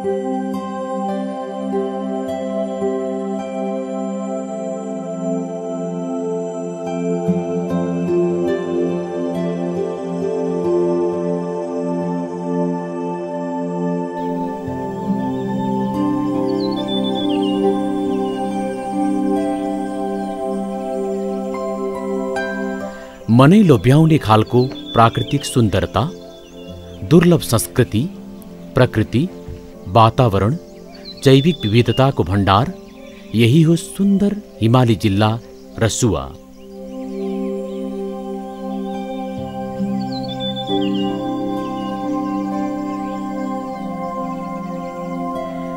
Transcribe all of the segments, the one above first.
मनै लोभ्याउने खालको प्राकृतिक सुन्दरता, दुर्लभ संस्कृति, प्रकृति, वातावरण, जैविक विविधताको भण्डार, यही हो सुन्दर हिमाली जिल्ला रसुवा।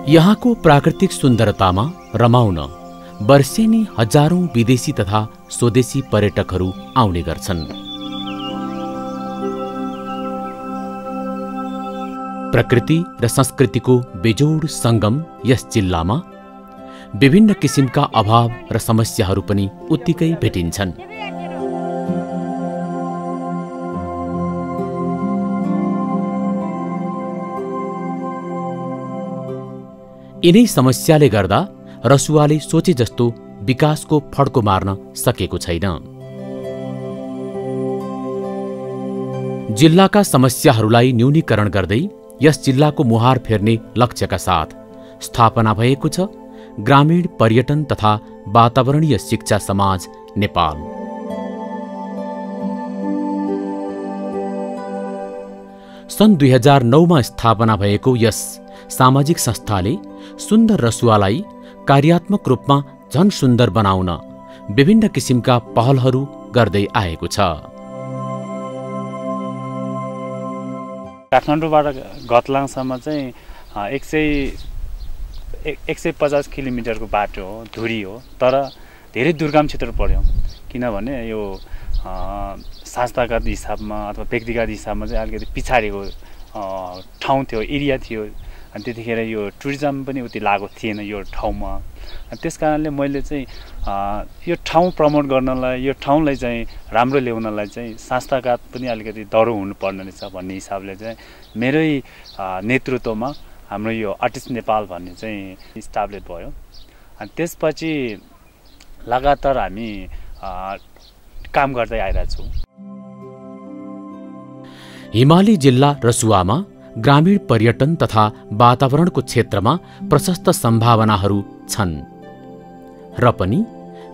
यहाँको प्राकृतिक सुन्दरतामा रमाउन वर्षेनी हजारौं विदेशी तथा स्वदेशी पर्यटकहरू आउने गर्छन्। प्रकृति र संस्कृतिको बेजोड संगम यस जिल्लामा विभिन्न किसिमका अभाव र समस्याहरू पनि उत्तिकै भेटिन्छन्। यिनै समस्याले गर्दा रसुवाले सोचे जस्तो विकासको फड्को मार्न सकेको छैन। जिल्लाका समस्याहरूलाई न्यूनीकरण गर्दै यस जिल्लाको मुहार फेर्ने लक्ष्यका साथ स्थापना भएको छ ग्रामीण पर्यटन तथा वातावरणीय शिक्षा समाज नेपाल। सन् 2009 मा स्थापना भएको यस सामाजिक संस्थाले सुन्दर रसुवालाई कार्यात्मक रूपमा झन सुन्दर बनाउन विभिन्न किसिमका पहलहरू गर्दै आएको छ। काठमाडौँबाट गतलाङसम्म चाहिँ 150 किलोमिटरको बाटो हो, धुरी हो, तर धेरै दुर्गम क्षेत्र पर्यो। किनभने यो संस्थागत हिसाबमा अथवा व्यक्तिगत हिसाबमा चाहिँ अलिकति पछाडिको ठाउँ थियो, एरिया थियो। अनि त्यतिखेर यो टुरिज्म पनि उति लागु थिएन यो ठाउँमा। त्यस कारणले मैले चाहिँ यो ठाउँ प्रमोट गर्नलाई, यो ठाउँलाई चाहिँ राम्रो ल्याउनलाई चाहिँ संस्थागत पनि अलिकति दह्रो हुनुपर्ने रहेछ भन्ने हिसाबले चाहिँ मेरै नेतृत्वमा हाम्रो यो आर्टिस्ट नेपाल भन्ने चाहिँ इस्टाब्लिस भयो। अनि त्यसपछि लगातार हामी काम गर्दै आइरहेका छौँ। हिमाली जिल्ला रसुवामा ग्रामीण पर्यटन तथा वातावरणको क्षेत्रमा प्रशस्त सम्भावनाहरू छन् र पनि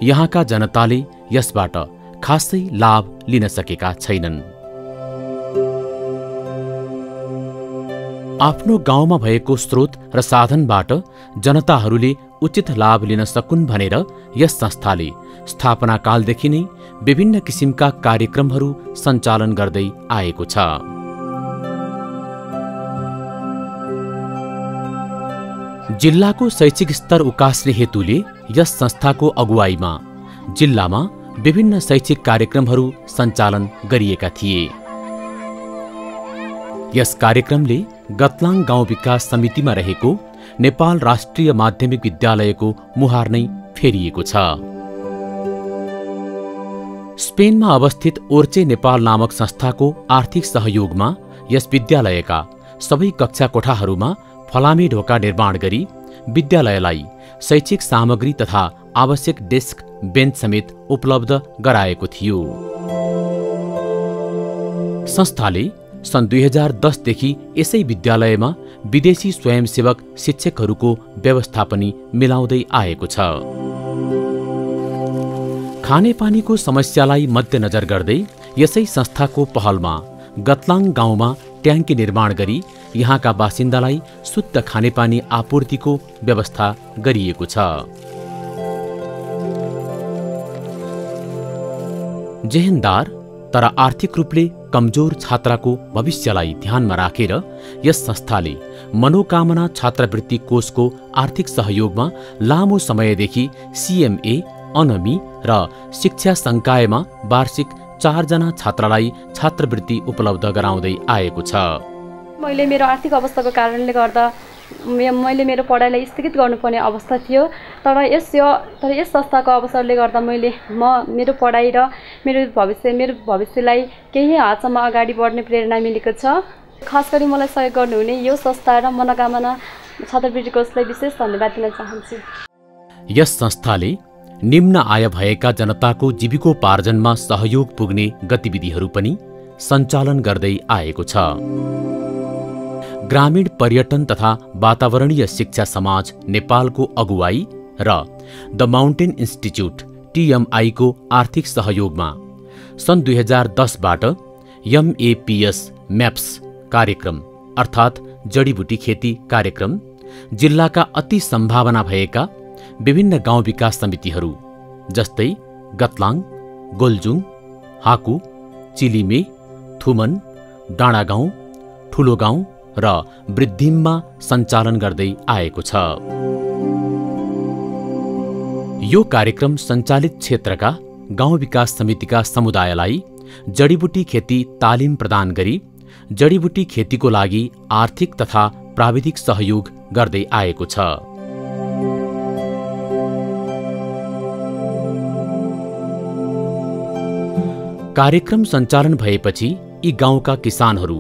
यहाँका जनताले यसबाट खासै लाभ लिन सकेका छैनन्। आफ्नो गाउँमा भएको स्रोत र साधनबाट जनताहरूले उचित लाभ लिन सकुन् भनेर यस संस्थाले स्थापना कालदेखि नै विभिन्न किसिमका कार्यक्रमहरू सञ्चालन गर्दै आएको छ। जिल्लाको शैक्षिक स्तर उकास्ने हेतुले यस संस्थाको अगुवाईमा जिल्लामा विभिन्न शैक्षिक कार्यक्रमहरू सञ्चालन गरिएका थिए। यस कार्यक्रमले गतलाङ गाउँ विकास समितिमा रहेको नेपाल राष्ट्रिय माध्यमिक विद्यालयको मुहार नै फेरिएको छ। स्पेनमा अवस्थित ओर्चे नेपाल नामक संस्थाको आर्थिक सहयोगमा यस विद्यालयका सबै कक्षा कोठाहरूमा फलामे ढोका निर्माण गरी विद्यालयलाई शैक्षिक सामग्री तथा आवश्यक डेस्क बेन्च समेत उपलब्ध गराएको थियो। संस्थाले सन् 2010 देखि यसै विद्यालयमा विदेशी स्वयंसेवक शिक्षकहरूको व्यवस्था पनि मिलाउँदै आएको छ। खानेपानीको समस्यालाई मध्यनजर गर्दै यसै संस्थाको पहलमा गतलाङ गाउँमा ट्याङ्की निर्माण गरी यहाँका बासिन्दालाई शुद्ध खानेपानी आपूर्तिको व्यवस्था गरिएको छ। जेहेन्दार तर आर्थिक रूपले कमजोर छात्राको भविष्यलाई ध्यानमा राखेर यस संस्थाले मनोकामना छात्रवृत्ति कोषको आर्थिक सहयोगमा लामो समयदेखि सीएमए, अनमी र शिक्षा संकायमा वार्षिक 4 जना छात्रालाई छात्रवृत्ति उपलब्ध गराउँदै आएको छ। मैले मेरो आर्थिक अवस्थाको कारणले गर्दा मैले मेरो पढाइलाई स्थगित गर्नुपर्ने अवस्था थियो। तर यस संस्थाको अवसरले गर्दा मेरो पढाइ र मेरो भविष्यलाई केही हदसम्म अगाडि बढ्ने प्रेरणा मिलेको छ। खास गरी मलाई सहयोग गर्नुहुने यो संस्था र मनोकामना छात्रवृत्ति कोषलाई विशेष धन्यवाद दिन चाहन्छु। यस संस्थाले निम्न आय भएका जनताको जीविकोपार्जनमा सहयोग पुग्ने गतिविधिहरू पनि सञ्चालन गर्दै आएको छ। ग्रामीण पर्यटन तथा वातावरणीय शिक्षा समाज नेपालको अगुवाई र द माउन्टेन इन्स्टिच्युट TMI को आर्थिक सहयोगमा सन् 2010बाट MAPS MAPS कार्यक्रम अर्थात् जडीबुटी खेती कार्यक्रम जिल्लाका अति सम्भावना भएका विभिन्न गाउँ विकास समितिहरू जस्तै गतलाङ, गोल्जुङ, हाकु, चिलिमे, थुमन, डाँडागाउँ, ठुलो गाउँ र वृद्धिममा सञ्चालन गर्दै आएको छ। यो कार्यक्रम सञ्चालित क्षेत्रका गाउँ विकास समितिका समुदायलाई जडीबुटी खेती तालिम प्रदान गरी जडीबुटी खेतीको लागि आर्थिक तथा प्राविधिक सहयोग गर्दै आएको छ। कार्यक्रम सञ्चालन भएपछि यी गाउँका किसानहरू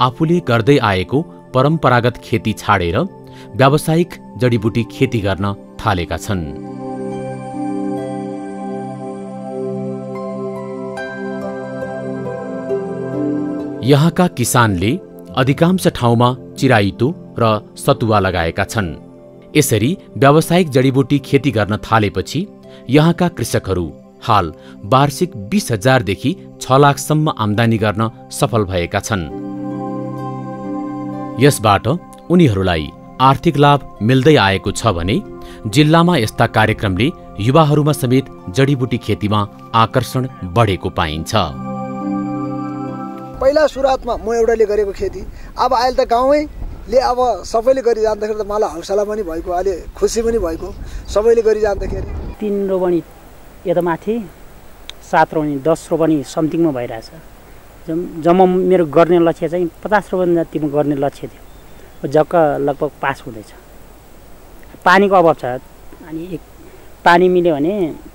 आफूले गर्दै आएको परम्परागत खेती छाडेर व्यावसायिक जडीबुटी खेती गर्न थालेका छन्। यहाँका किसानले अधिकांश ठाउँमा चिराइतो र सतुवा लगाएका छन्। यसरी व्यावसायिक जडीबुटी खेती गर्न थालेपछि यहाँका कृषकहरू हाल वार्षिक 20,000 देखि 6 लाखसम्म आम्दानी गर्न सफल भएका छन्। यसबाट उनीहरूलाई आर्थिक लाभ मिल्दै आएको छ भने जिल्लामा यस्ता कार्यक्रमले युवाहरूमा समेत जडीबुटी खेतीमा आकर्षण बढेको पाइन्छ। पहिला सुरुवातमा म एउटाले गरेको खेती अब अहिले त गाउँैले अब सबैले गरी जाँदाखेरि त मलाई हौसला पनि भएको, अहिले खुसी पनि भएको। सबैले गरी जाँदाखेरि 3 रोपनी यता माथि 7 रोपनी 10 रोपनी समथिङमा भइरहेछ। जम्मा मेरो गर्ने लक्ष्य चाहिँ 50 रोपनी जतिमा गर्ने लक्ष्य थियो। जग्गा लगभग पास हुँदैछ। पानीको अभाव छ अनि पानी मिल्यो भने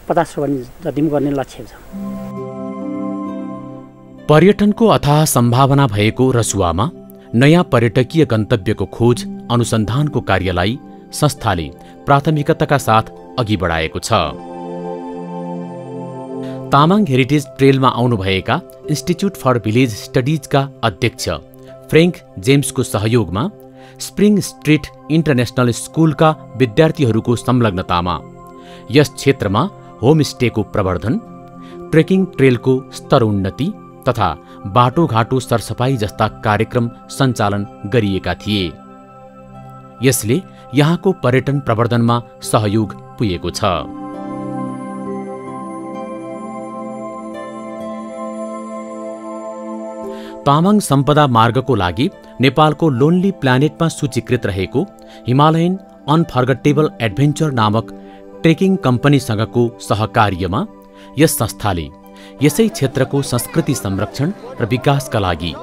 50 रोपनी जतिमा गर्ने लक्ष्य छ। पर्यटनको अथाह सम्भावना भएको रसुवामा नयाँ पर्यटकीय गन्तव्यको खोज अनुसन्धानको कार्यलाई संस्थाले प्राथमिकताका साथ अघि बढाएको छ। तामाङ हेरिटेज ट्रेलमा आउनुभएका इन्स्टिच्युट फर भिलेज स्टडिजका अध्यक्ष फ्रेङ्क जेम्सको सहयोगमा स्प्रिङ स्ट्रिट इन्टरनेसनल स्कुलका विद्यार्थीहरूको संलग्नतामा यस क्षेत्रमा होमस्टेको प्रवर्धन, ट्रेकिङ ट्रेलको स्तरोन्नति तथा बाटोघाटो सरसफाई जस्ता कार्यक्रम सञ्चालन गरिएका थिए। यसले यहाँको पर्यटन प्रवर्धनमा सहयोग पुगेको छ। तामाङ सम्पदा मार्गको लागि नेपालको लोन्ली प्लानेटमा सूचीकृत रहेको हिमालयन अनफर्गटेबल एडभेन्चर नामक ट्रेकिङ कम्पनीसँगको सहकार्यमा यस संस्थाले यसै क्षेत्रको संस्कृति संरक्षण र विकासका लागि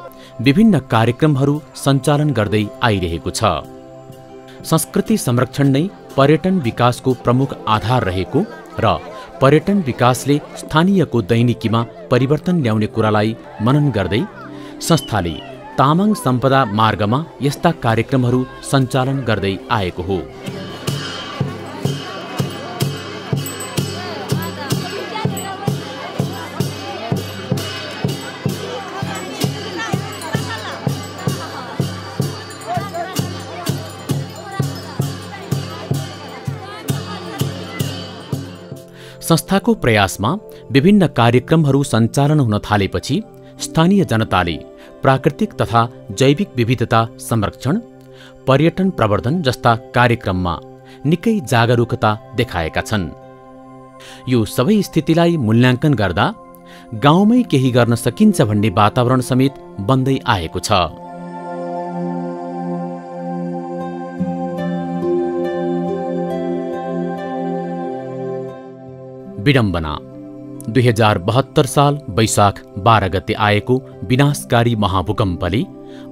विभिन्न कार्यक्रमहरू सञ्चालन गर्दै आइरहेको छ। संस्कृति संरक्षण नै पर्यटन विकासको प्रमुख आधार रहेको र पर्यटन विकासले स्थानीयको दैनिकीमा परिवर्तन ल्याउने कुरालाई मनन गर्दै संस्थाले तामाङ सम्पदा मार्गमा यस्ता कार्यक्रमहरू सञ्चालन गर्दै आएको हो। संस्थाको प्रयासमा विभिन्न कार्यक्रमहरू सञ्चालन हुन थालेपछि स्थानीय जनताले प्राकृतिक तथा जैविक विविधता संरक्षण, पर्यटन प्रवर्धन जस्ता कार्यक्रममा निकै जागरुकता देखाएका छन्। यो सबै स्थितिलाई मूल्याङ्कन गर्दा गाउँमै केही गर्न सकिन्छ भन्ने वातावरण समेत बन्दै आएको छ। विडम्बना 2072 साल वैशाख 12 गते आएको विनाशकारी महाभूकम्पले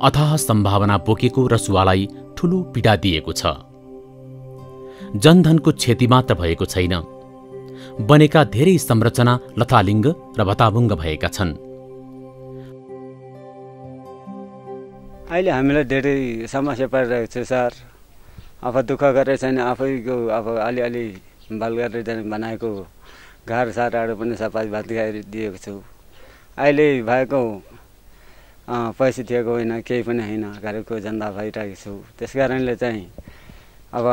अथाह सम्भावना बोकेको रसुवालाई ठूलो पीडा दिएको छ। जनधनको क्षति मात्र भएको छैन, बनेका धेरै संरचना लथालिङ्ग र भताभुङ्ग भएका छन्। अहिले हामीलाई धेरै समस्या परिरहेको छ सर। अब दुःख गरेर चाहिँ आफैको अब अलिअलि बाल गरेर चाहिँ बनाएको घर साराहरू पनि सफाइ भत्काइदिएको छु। अहिले भएको पैसा दिएको होइन, केही पनि होइन, घरको जनता भइरहेको छु। त्यस कारणले चाहिँ अब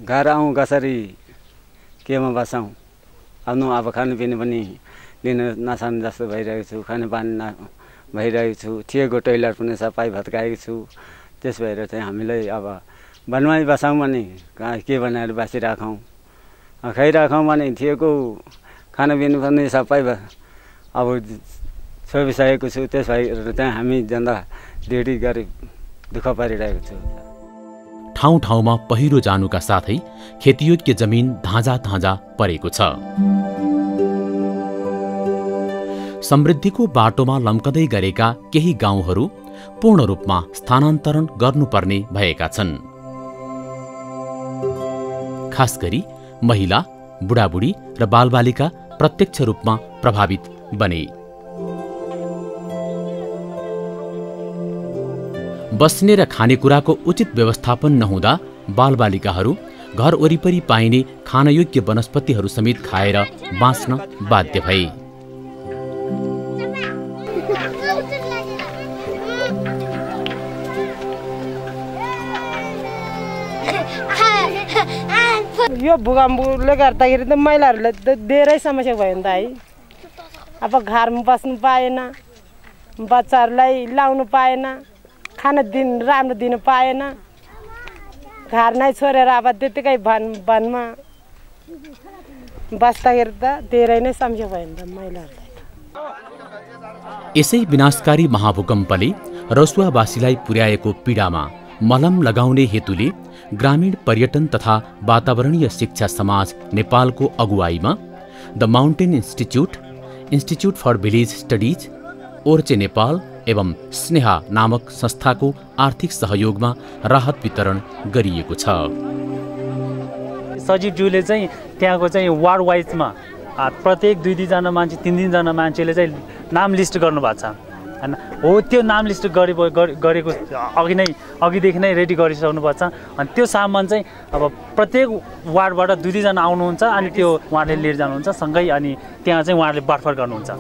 घर आउँ कसरी केमा बसाउँ, आफ्नो अब खानपिन पनि लिन नसक्ने जस्तो भइरहेको छु, खानेपानी भइरहेको छु, थिएको टोइलेट पनि सफाइ भत्काएको छु। त्यस भएर चाहिँ हामीलाई अब वनमै बसाउँ भने के बनाएर बसिराखौँ, खाइराखौँ भने थिएको खानपिन पनि सबै अब छोपिसकेको छु। त्यस भएर चाहिँ हामी जनता ढिडी गरी दुःख परिरहेको छु। ठाउँ ठाउँमा पहिरो जानुका साथै खेतीयोग्य जमिन धाँजा धाँजा परेको छ। समृद्धिको बाटोमा लम्कदै गरेका केही गाउँहरू पूर्ण रूपमा स्थानान्तरण गर्नुपर्ने भएका छन्। खास गरी महिला, बुढाबुढी र बालबालिका प्रत्यक्ष रूपमा प्रभावित बने। बस्ने र खानेकुराको उचित व्यवस्थापन नहुँदा बालबालिकाहरू घर वरिपरि पाइने खानयोग्य वनस्पतिहरू समेत खाएर बाँच्न बाध्य भए। यो भूकम्पले गर्दाखेरि त महिलाहरूलाई त धेरै समस्या भयो नि त है। अब घरमा बस्नु पाएन, बच्चाहरूलाई लाउनु पाएन, खाना राम्रो दिनु पाएन, घर नै छोडेर अब त्यतिकै वनमा बस्दाखेरि त धेरै नै समस्या भयो नि त महिलाहरूलाई। यसै विनाशकारी महाभूकम्पले रसुवावासीलाई पुर्याएको पीडामा मलम लगाउने हेतुले ग्रामीण पर्यटन तथा वातावरणीय शिक्षा समाज नेपालको अगुवाईमा the mountain institute for village studies, ओर्चे नेपाल एवं स्नेहा नामक संस्थाको आर्थिक सहयोगमा राहत वितरण गरिएको छ। सचिवज्यूले चाहिँ त्यहाँको चाहिँ वार्ड वाइजमा प्रत्येक 2-2 जना मान्छे 3-3 जना मान्छेले चाहिँ नाम लिस्ट गर्नुभएको छ हैन। हो त्यो नाम लिस्ट गरेको अघिदेखि नै रेडी गरिसक्नु पर्छ। अनि त्यो सामान चाहिँ अब प्रत्येक वार्डबाट 2-2 जना आउनुहुन्छ अनि त्यो उहाँले लिएर जानुहुन्छ सँगै, अनि त्यहाँ चाहिँ उहाँले बाँडफाँड गर्नुहुन्छ।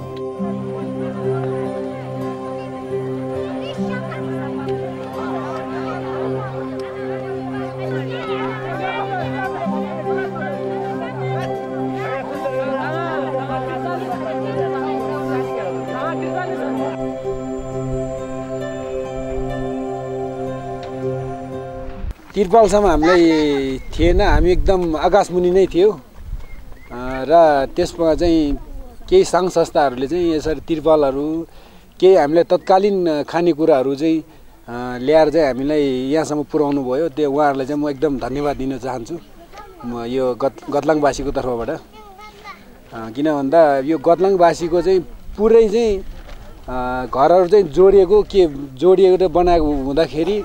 तिरपालसम्म हामीलाई थिएन, हामी एकदम आकाशमुनि नै थियो र त्यसमा चाहिँ केही सङ्घ संस्थाहरूले चाहिँ यसरी तिरपालहरू केही हामीलाई तत्कालीन खानेकुराहरू चाहिँ ल्याएर चाहिँ हामीलाई यहाँसम्म पुर्याउनु भयो। त्यो उहाँहरूलाई चाहिँ म एकदम धन्यवाद दिन चाहन्छु म यो गतलाङवासीको तर्फबाट। किन भन्दा यो गतलाङवासीको चाहिँ पुरै चाहिँ घरहरू चाहिँ जोडिएको बनाएको हुँदाखेरि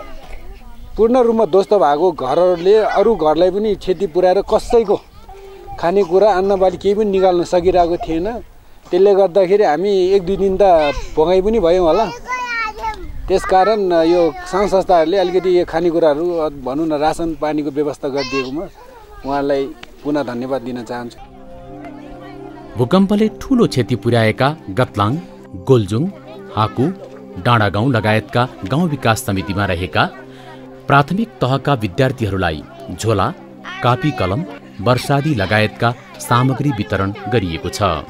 पूर्ण रूपमा ध्वस्त भएको घरहरूले अरू घरलाई पनि क्षति पुर्याएर कसैको खानेकुरा अन्नबाली केही पनि निकाल्न सकिरहेको थिएन। त्यसले गर्दाखेरि हामी 1-2 दिन त भोगाइ पनि भयौँ होला। त्यसकारण यो सङ्घ संस्थाहरूले अलिकति यो खानेकुराहरू भनौँ न रासन पानीको व्यवस्था गरिदिएकोमा उहाँलाई पुनः धन्यवाद दिन चाहन्छु। भूकम्पले ठूलो क्षति पुर्याएका गतलाङ, गोलजुङ, हाकु, डाँडागाउँ लगायतका गाउँ विकास समितिमा रहेका प्राथमिक तहका विद्यार्थीहरूलाई झोला, कापी कलम, वर्षादी लगायतका सामग्री वितरण गरिएको छ।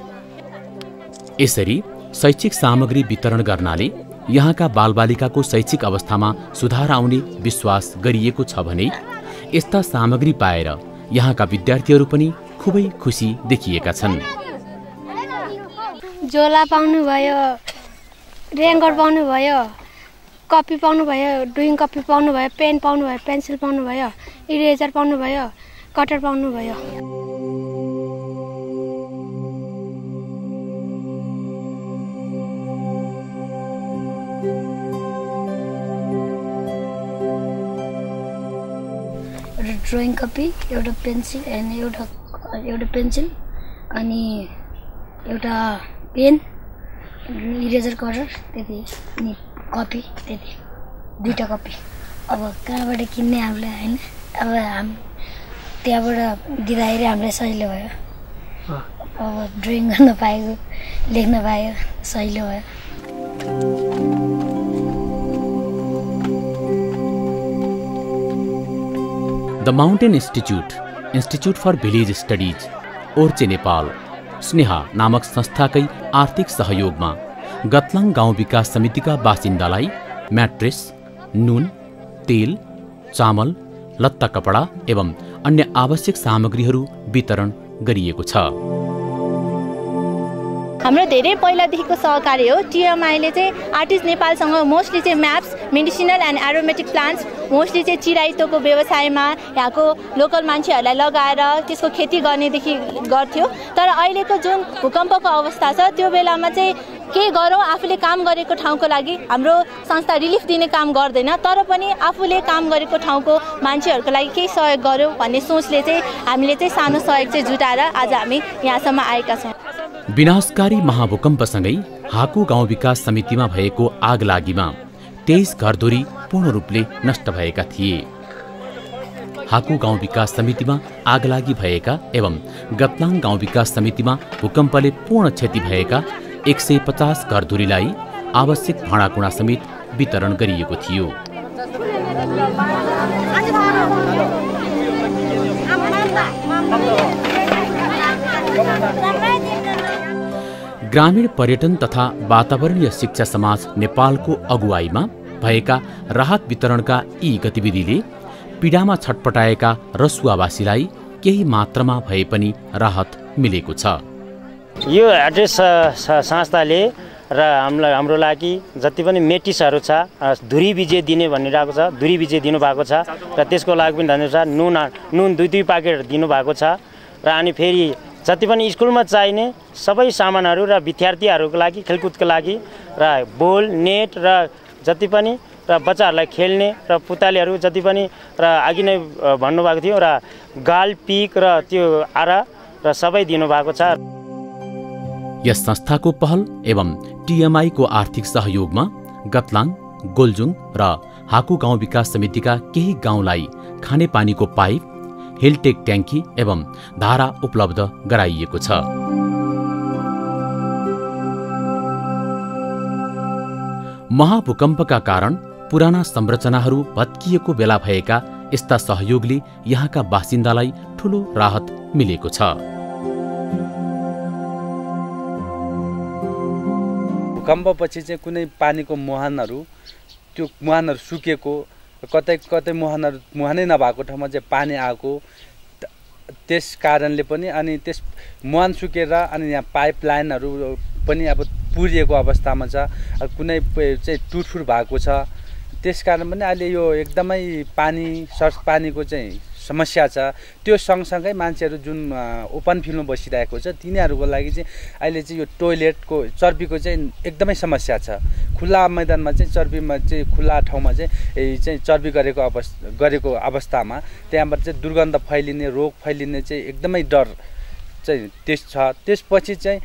यसरी शैक्षिक सामग्री वितरण गर्नाले यहाँका बालबालिकाको शैक्षिक अवस्थामा सुधार आउने विश्वास गरिएको छ भने यस्ता सामग्री पाएर यहाँका विद्यार्थीहरू पनि खुबै खुसी देखिएका छन्। झोला पाउनुभयो, रेनकोट पाउनुभयो, कपी पाउनुभयो, ड्रइङ कपी पाउनुभयो, पेन पाउनुभयो, पेन्सिल पाउनुभयो, इरेजर पाउनुभयो, कटर पाउनुभयो। एउटा ड्रइङ कपी, एउटा पेन्सिल अनि एउटा पेन्सिल अनि एउटा पेन, इरेजर, कटर, त्यति अनि कपी, त्यति 2टा कपी। अब कहाँबाट किन्ने हामीलाई हैन। अब त्यहाँबाट दिँदाखेरि हामीलाई सजिलो भयो। अब ड्रइङ गर्न पाएको, लेख्न पायो, सजिलो भयो। The mountain institute for village studies ओर्चे नेपाल स्नेहा नामक संस्थाकै आर्थिक सहयोगमा गतलाङ गाउँ विकास समितिका बासिन्दालाई म्याट्रेस, नुन, तेल, चामल, लत्ता कपडा एवं अन्य आवश्यक सामग्रीहरू वितरण गरिएको छ। हाम्रो धेरै पहिलादेखिको सहकारी हो। टिएमआईले चाहिँ आर्टिस्ट नेपालसँग मोस्टली चाहिँ Maps, medicinal and aromatic plants, mostly चाहिँ चिराइतोको व्यवसायमा यहाँको लोकल मान्छेहरूलाई लगाएर त्यसको खेती गर्नेदेखि गर्थ्यो। तर अहिलेको जुन भूकम्पको अवस्था छ त्यो बेलामा चाहिँ के गरौँ, आफूले काम गरेको ठाउँको लागि हाम्रो संस्था रिलिफ दिने काम गर्दैन, तर पनि आफूले काम गरेको ठाउँको मान्छेहरूको लागि केही सहयोग गरौँ भन्ने सोचले चाहिँ हामीले चाहिँ सानो सहयोग चाहिँ जुटाएर आज हामी यहाँसम्म आएका छौँ। विनाशकारी महाभूकम्पसँगै हाकु गाउँ विकास समितिमा भएको आगलागीमा 23 घरधुरी पूर्ण रूपले नष्ट भएका थिए। हाकु गाउँ विकास समितिमा आगलागी भएका एवं गतलाङ गाउँ विकास समितिमा भूकम्पले पूर्ण क्षति भएका 150 घरधुरीलाई आवश्यक भाँडाकुँडा समेत वितरण गरिएको थियो। ग्रामीण पर्यटन तथा वातावरणीय शिक्षा समाज नेपालको अगुवाईमा भएका राहत वितरणका यी गतिविधिले पीडामा छटपटाएका रसुवावासीलाई केही मात्रामा भए पनि राहत मिलेको छ। यो एड्रेस संस्थाले र हाम्रो लागि जति पनि मेटिसहरू छ धुरी बिजे दिने भनिरहेको छ, धुरी बिजे दिनुभएको छ र त्यसको लागि पनि धन्यवाद। नुन 2 प्याकेट दिनुभएको छ र अनि फेरि जति पनि स्कुलमा चाहिने सबै सामानहरू र विद्यार्थीहरूको लागि खेलकुदको लागि र बोल, नेट र जति पनि र बच्चाहरूलाई खेल्ने र पुतलीहरू जति पनि र अघि नै भन्नुभएको थियो र गाल, पिक र त्यो आरा र सबै दिनुभएको छ। यस संस्थाको पहल एवं टिएमआईको आर्थिक सहयोगमा गतलाङ, गोल्जुङ र हाकु गाउँ विकास समितिका केही गाउँलाई खानेपानीको पाइप, हेलटेक ट्याङ्की एवं धारा उपलब्ध गराइएको छ। महाभूकम्पका कारण पुराना संरचनाहरू भत्किएको बेला भएका यस्ता सहयोगले यहाँका बासिन्दालाई ठूलो राहत मिलेको छ। भूकम्पपछि चाहिँ कुनै पानीको मुहानहरू, त्यो मुहानहरू सुकेको, कतै कतै मुहानै नभएको ठाउँमा चाहिँ पानी आएको, त्यस कारणले पनि अनि त्यस मुहान सुकेर अनि यहाँ पाइप लाइनहरू पनि अब पुरिएको अवस्थामा छ, कुनै चाहिँ टुटफुट भएको छ। त्यस कारण पनि अहिले यो एकदमै पानीको चाहिँ समस्या छ। त्यो सँगसँगै मान्छेहरू जुन ओपन फिल्डमा बसिरहेको छ तिनीहरूको लागि चाहिँ अहिले चाहिँ यो टोइलेटको चर्बीको चाहिँ एकदमै समस्या छ। खुल्ला मैदानमा चाहिँ चर्बीमा चाहिँ खुल्ला ठाउँमा चाहिँ चर्बी गरेको अवस्थामा त्यहाँबाट चाहिँ दुर्गन्ध फैलिने, रोग फैलिने चाहिँ एकदमै डर चाहिँ त्यसपछि चाहिँ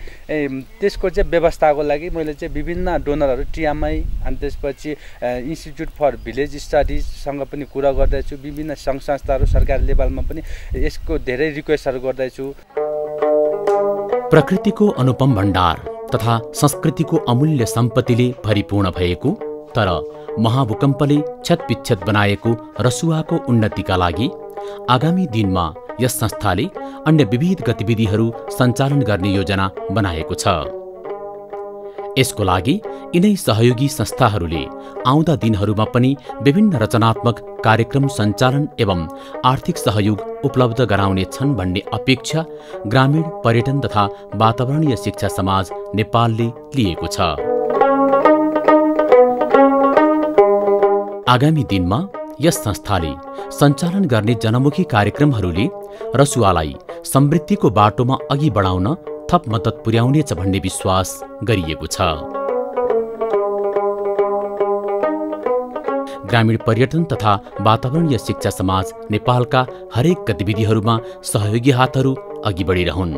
त्यसको चाहिँ व्यवस्थाको लागि मैले चाहिँ विभिन्न डोनरहरू टिएमआई अनि त्यसपछि इन्स्टिच्युट फर भिलेज स्टडिजसँग पनि कुरा गर्दैछु, विभिन्न सङ्घ संस्थाहरू सरकारी लेभलमा पनि यसको धेरै रिक्वेस्टहरू गर्दैछु। प्रकृतिको अनुपम भण्डार तथा संस्कृतिको अमूल्य सम्पत्तिले भरिपूर्ण भएको तर महाभूकम्पले क्षतविक्षत बनाएको रसुवाको उन्नतिका लागि आगामी दिनमा यस संस्थाले अन्य विविध गतिविधिहरू सञ्चालन गर्ने योजना बनाएको छ। यसको लागि यिनै सहयोगी संस्थाहरूले आउँदा दिनहरूमा पनि विभिन्न रचनात्मक कार्यक्रम सञ्चालन एवं आर्थिक सहयोग उपलब्ध गराउने छन् भन्ने अपेक्षा ग्रामीण पर्यटन तथा वातावरणीय शिक्षा समाज नेपालले लिएको छ। आगामी दिनमा यस संस्थाले सञ्चालन गर्ने जनमुखी कार्यक्रमहरूले रसुवालाई समृद्धिको बाटोमा अघि बढाउन थप मद्दत पुर्याउनेछ भन्ने विश्वास गरिएको छ। ग्रामीण पर्यटन तथा वातावरणीय शिक्षा समाज नेपालका हरेक गतिविधिहरूमा सहयोगी हातहरू अघि बढिरहन्।